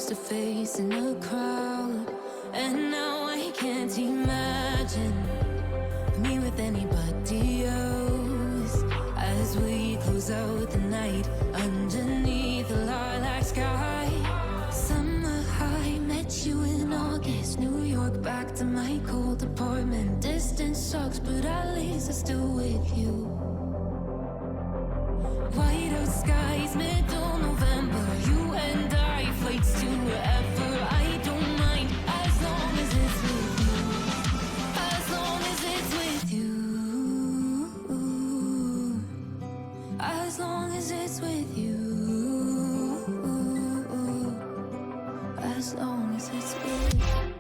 face to face in a crowd, and now I can't imagine me with anybody else. As we close out the night underneath the lilac sky. Summer high, met you in August. New York, back to my cold apartment. Distance sucks, but at least I'm still with you. White out skies, middle November. You and I, flights to wherever. I don't mind, as long as it's with you. As long as it's with you. As long as it's with you. As long as it's with you.